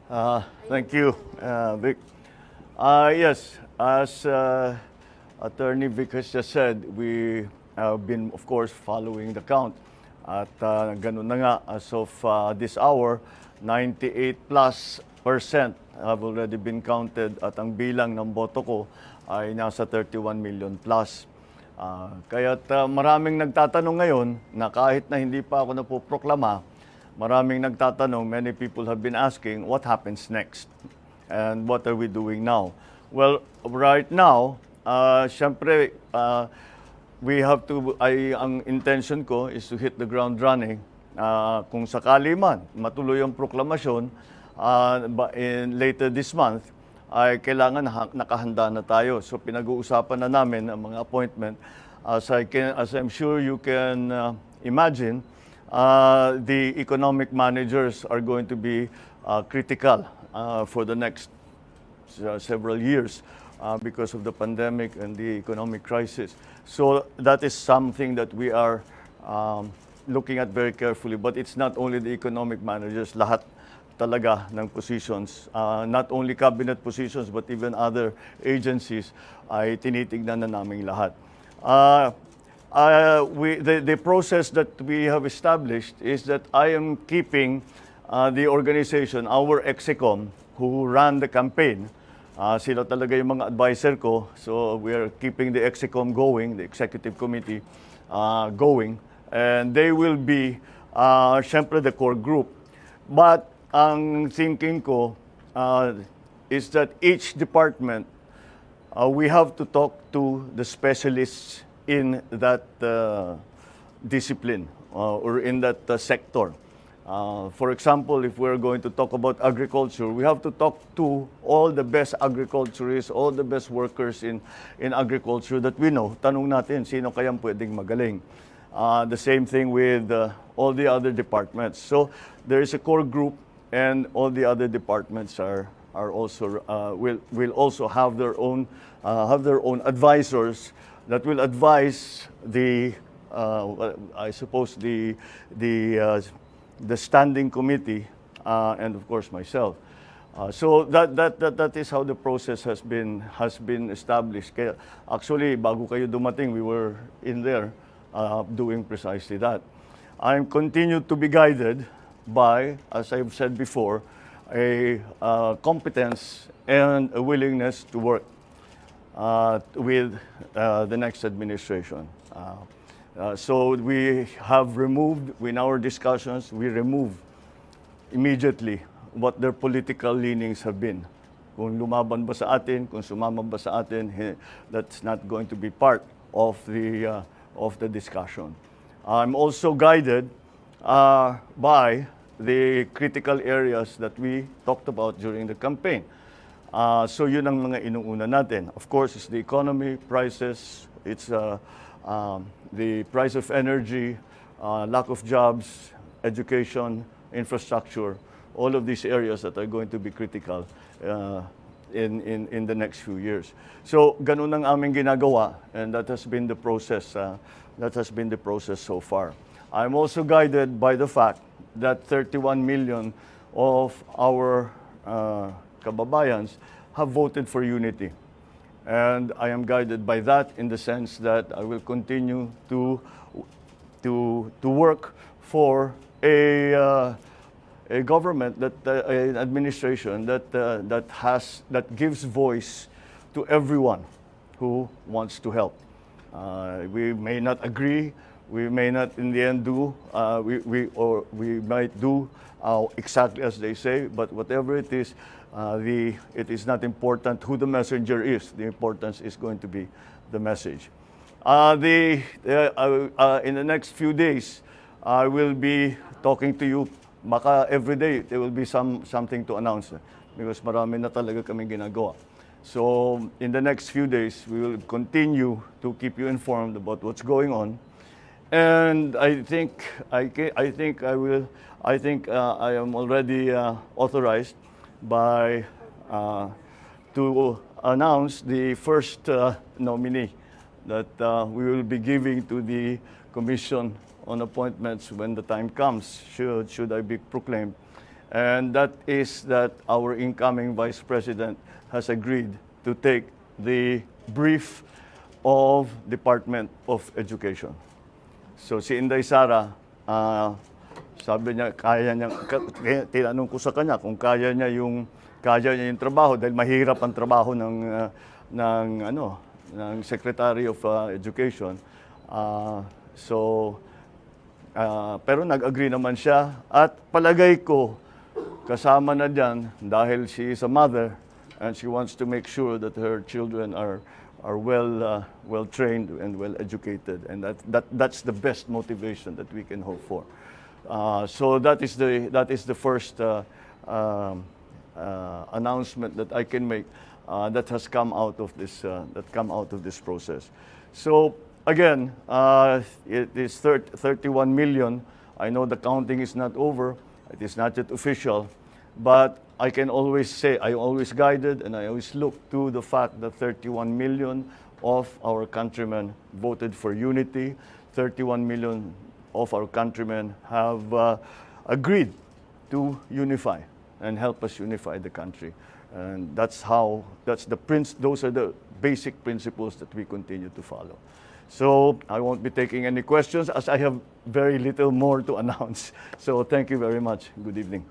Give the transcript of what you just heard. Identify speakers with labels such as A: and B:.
A: Thank you, Vic. Yes, as Attorney Vic has just said, we have been, of course, following the count. At ganun na nga, as of this hour, 98 plus percent have already been counted at ang bilang ng boto ko ay nasa 31 million plus. Kaya't maraming nagtatanong ngayon na kahit na hindi pa ako napoproklama, maraming nagtatanong, many people have been asking, what happens next? And what are we doing now? Well, right now, syempre, we have to, ang intention ko is to hit the ground running. Kung sakali man, matuloy ang proklamasyon, later this month, ay kailangan nakahanda na tayo. So pinag-uusapan na namin ang mga appointment. As I'm sure you can imagine, the economic managers are going to be critical for the next several years because of the pandemic and the economic crisis. So that is something that we are looking at very carefully. But it's not only the economic managers, lahat talaga ng positions, not only cabinet positions but even other agencies ay tinitignan na namin lahat. The process that we have established is that I am keeping the organization, our EXECOM, who ran the campaign. Sila talaga yung mga advisor ko. So we are keeping the EXECOM going, the executive committee going. And they will be, syempre, the core group. But ang thinking ko is that each department, we have to talk to the specialists in that discipline or in that sector. For example, if we're going to talk about agriculture, we have to talk to all the best agriculturists, all the best workers in agriculture that we know. Tanong natin, sino kayang pwedeng magaling? The same thing with all the other departments. So there is a core group, and all the other departments are also will also have their own advisors that will advise the I suppose the standing committee and of course myself. So that is how the process has been established. Kaya, actually, bago kayo dumating, we were in there doing precisely that. I'm continued to be guided by, as I've said before, a competence and a willingness to work with the next administration. So we have removed, in our discussions, we remove immediately what their political leanings have been. Kung lumaban ba sa atin, kung sumama ba sa atin, that's not going to be part of the discussion. I'm also guided by the critical areas that we talked about during the campaign. So yun ang mga inuuna natin. Of course, it's the economy, prices, it's the price of energy, lack of jobs, education, infrastructure, all of these areas that are going to be critical in the next few years. So ganun ang aming ginagawa, and that has been the process. That has been the process so far. I'm also guided by the fact that 31 million of our kababayans have voted for unity. And I am guided by that in the sense that I will continue to work for a government, an administration that gives voice to everyone who wants to help. We may not agree. We may not, in the end, do. We might do exactly as they say. But whatever it is, it is not important who the messenger is. The importance is going to be the message. In the next few days, I will be talking to you. Baka every day there will be something to announce because marami na talaga kaming ginagawa. So in the next few days, we will continue to keep you informed about what's going on. And I think I am already authorized by to announce the first nominee that we will be giving to the Commission on Appointments when the time comes, should I be proclaimed. And that is that our incoming Vice President has agreed to take the brief of Department of Education. So si Inday Sara, sabi niya, tinanong ko sa kanya kung kaya niya yung trabaho dahil mahirap ang trabaho ng Secretary of Education. Pero nag-agree naman siya at palagay ko kasama na diyan dahil she is a mother and she wants to make sure that her children are well trained and well educated, and that's the best motivation that we can hope for. So that is the first announcement that I can make that has come out of this process. So again, it is 31 million. I know the counting is not over. It is not yet official, but I can always say, I always guided and I always look to the fact that 31 million of our countrymen voted for unity. 31 million of our countrymen have agreed to unify and help us unify the country. And those are the basic principles that we continue to follow. So I won't be taking any questions as I have very little more to announce. So thank you very much. Good evening.